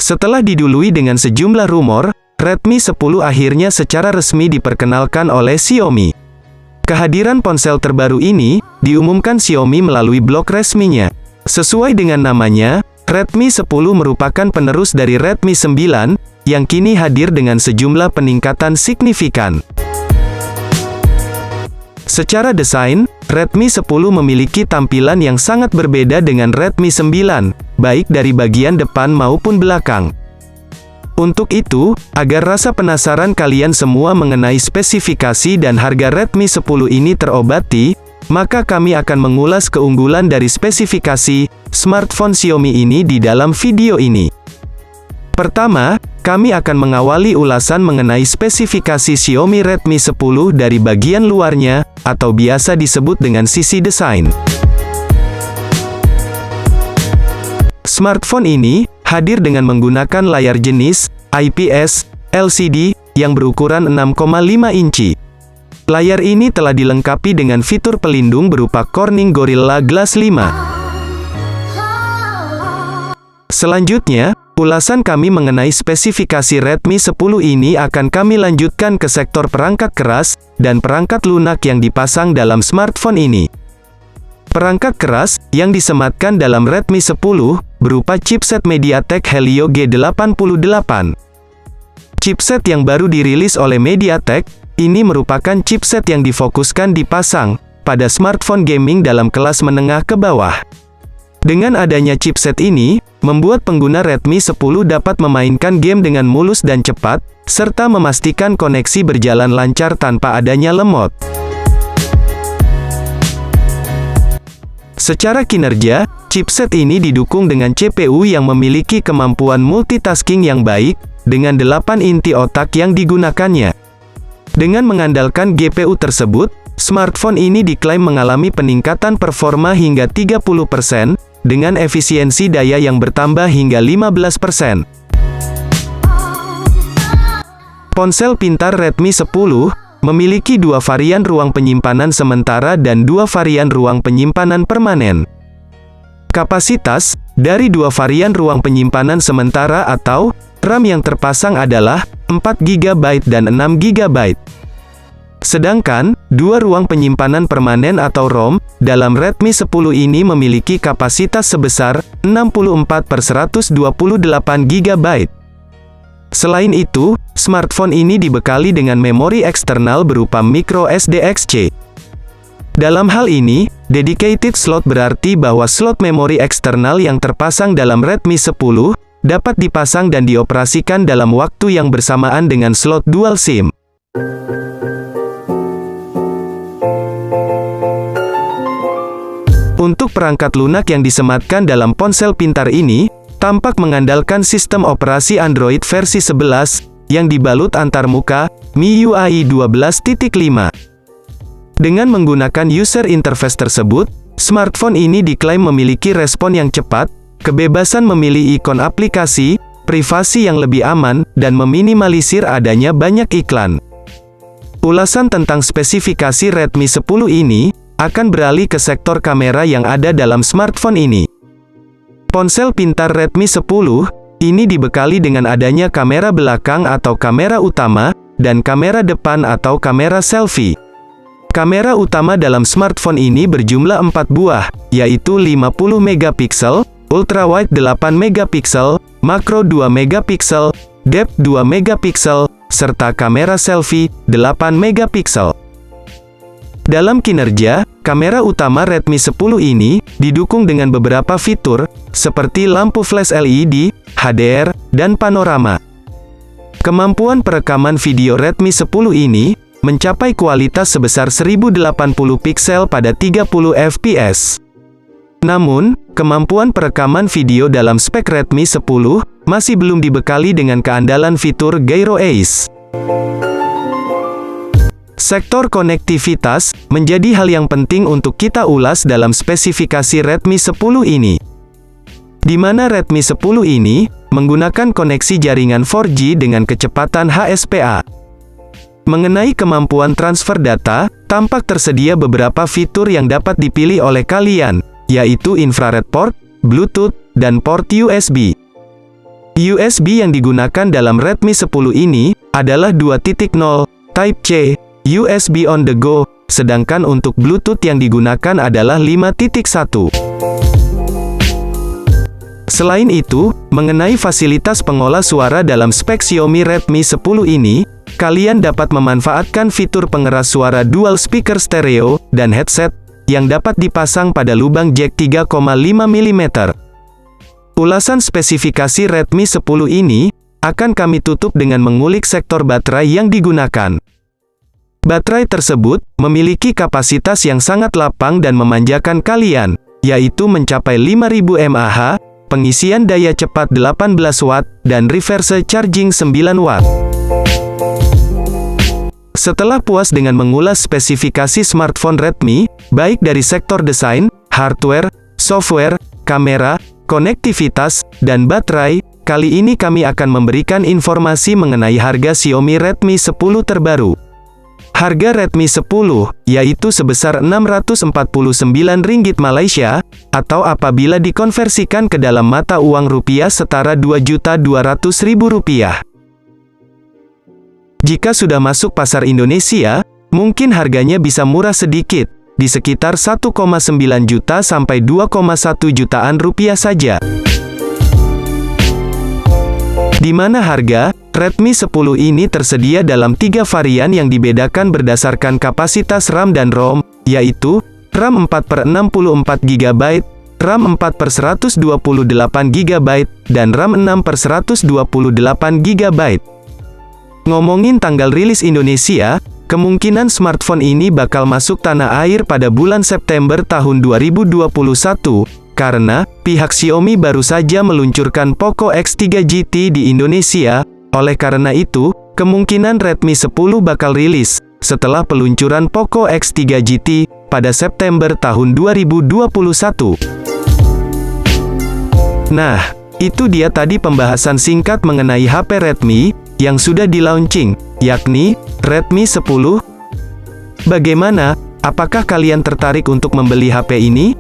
Setelah didului dengan sejumlah rumor, Redmi 10 akhirnya secara resmi diperkenalkan oleh Xiaomi. Kehadiran ponsel terbaru ini diumumkan Xiaomi melalui blog resminya. Sesuai dengan namanya, Redmi 10 merupakan penerus dari Redmi 9, yang kini hadir dengan sejumlah peningkatan signifikan. Secara desain, Redmi 10 memiliki tampilan yang sangat berbeda dengan Redmi 9, baik dari bagian depan maupun belakang. Untuk itu, agar rasa penasaran kalian semua mengenai spesifikasi dan harga Redmi 10 ini terobati, maka kami akan mengulas keunggulan dari spesifikasi smartphone Xiaomi ini di dalam video ini. Pertama, kami akan mengawali ulasan mengenai spesifikasi Xiaomi Redmi 10 dari bagian luarnya, atau biasa disebut dengan sisi desain. Smartphone ini hadir dengan menggunakan layar jenis IPS LCD yang berukuran 6,5 inci. Layar ini telah dilengkapi dengan fitur pelindung berupa Corning Gorilla Glass 5. Selanjutnya, ulasan kami mengenai spesifikasi Redmi 10 ini akan kami lanjutkan ke sektor perangkat keras dan perangkat lunak yang dipasang dalam smartphone ini. Perangkat keras yang disematkan dalam Redmi 10 berupa chipset MediaTek Helio G88. Chipset yang baru dirilis oleh MediaTek ini merupakan chipset yang difokuskan dipasang pada smartphone gaming dalam kelas menengah ke bawah. Dengan adanya chipset ini, membuat pengguna Redmi 10 dapat memainkan game dengan mulus dan cepat, serta memastikan koneksi berjalan lancar tanpa adanya lemot. Secara kinerja, chipset ini didukung dengan CPU yang memiliki kemampuan multitasking yang baik, dengan 8 inti otak yang digunakannya. Dengan mengandalkan GPU tersebut, smartphone ini diklaim mengalami peningkatan performa hingga 30%, dengan efisiensi daya yang bertambah hingga 15%. Ponsel pintar Redmi 10 memiliki dua varian ruang penyimpanan sementara dan dua varian ruang penyimpanan permanen. Kapasitas dari dua varian ruang penyimpanan sementara atau RAM yang terpasang adalah 4GB dan 6GB. Sedangkan, dua ruang penyimpanan permanen atau ROM dalam Redmi 10 ini memiliki kapasitas sebesar 64/128GB. Selain itu, smartphone ini dibekali dengan memori eksternal berupa microSD XC. Dalam hal ini, dedicated slot berarti bahwa slot memori eksternal yang terpasang dalam Redmi 10 dapat dipasang dan dioperasikan dalam waktu yang bersamaan dengan slot dual SIM. Untuk perangkat lunak yang disematkan dalam ponsel pintar ini, tampak mengandalkan sistem operasi Android versi 11, yang dibalut antarmuka, MIUI 12.5. Dengan menggunakan user interface tersebut, smartphone ini diklaim memiliki respon yang cepat, kebebasan memilih ikon aplikasi, privasi yang lebih aman, dan meminimalisir adanya banyak iklan. Ulasan tentang spesifikasi Redmi 10 ini, akan beralih ke sektor kamera yang ada dalam smartphone ini. Ponsel pintar Redmi 10 ini dibekali dengan adanya kamera belakang atau kamera utama, dan kamera depan atau kamera selfie. Kamera utama dalam smartphone ini berjumlah 4 buah, yaitu 50 megapiksel, ultrawide 8 megapiksel, makro 2 megapiksel, depth 2 megapiksel, serta kamera selfie 8 megapiksel. Dalam kinerja, kamera utama Redmi 10 ini didukung dengan beberapa fitur, seperti lampu flash LED, HDR, dan panorama. Kemampuan perekaman video Redmi 10 ini mencapai kualitas sebesar 1080 piksel pada 30 fps. Namun, kemampuan perekaman video dalam spek Redmi 10 masih belum dibekali dengan keandalan fitur Gyro Ace. Sektor konektivitas menjadi hal yang penting untuk kita ulas dalam spesifikasi Redmi 10 ini. Di mana Redmi 10 ini menggunakan koneksi jaringan 4G dengan kecepatan HSPA. Mengenai kemampuan transfer data, tampak tersedia beberapa fitur yang dapat dipilih oleh kalian, yaitu infrared port, Bluetooth, dan port USB. USB yang digunakan dalam Redmi 10 ini adalah 2.0 Type C USB on the go, sedangkan untuk Bluetooth yang digunakan adalah 5.1. Selain itu, mengenai fasilitas pengolah suara dalam spek Xiaomi Redmi 10 ini, kalian dapat memanfaatkan fitur pengeras suara dual speaker stereo dan headset yang dapat dipasang pada lubang jack 3,5 mm. Ulasan spesifikasi Redmi 10 ini akan kami tutup dengan mengulik sektor baterai yang digunakan. Baterai tersebut memiliki kapasitas yang sangat lapang dan memanjakan kalian, yaitu mencapai 5000 mAh, pengisian daya cepat 18 Watt, dan reverse charging 9 Watt. Setelah puas dengan mengulas spesifikasi smartphone Redmi, baik dari sektor desain, hardware, software, kamera, konektivitas, dan baterai, kali ini kami akan memberikan informasi mengenai harga Xiaomi Redmi 10 terbaru. Harga Redmi 10, yaitu sebesar Rp649 Malaysia, atau apabila dikonversikan ke dalam mata uang rupiah setara Rp2.200.000. Jika sudah masuk pasar Indonesia, mungkin harganya bisa murah sedikit, di sekitar 1,9 juta sampai 2,1 jutaan rupiah saja. Di mana harga Redmi 10 ini tersedia dalam 3 varian yang dibedakan berdasarkan kapasitas RAM dan ROM, yaitu RAM 4/64GB, RAM 4/128GB, dan RAM 6/128GB. Ngomongin tanggal rilis Indonesia, kemungkinan smartphone ini bakal masuk tanah air pada bulan September tahun 2021, karena pihak Xiaomi baru saja meluncurkan Poco X3 GT di Indonesia. Oleh karena itu, kemungkinan Redmi 10 bakal rilis setelah peluncuran Poco X3 GT pada September tahun 2021. Nah, itu dia tadi pembahasan singkat mengenai HP Redmi yang sudah di-launching, yakni Redmi 10. Bagaimana? Apakah kalian tertarik untuk membeli HP ini?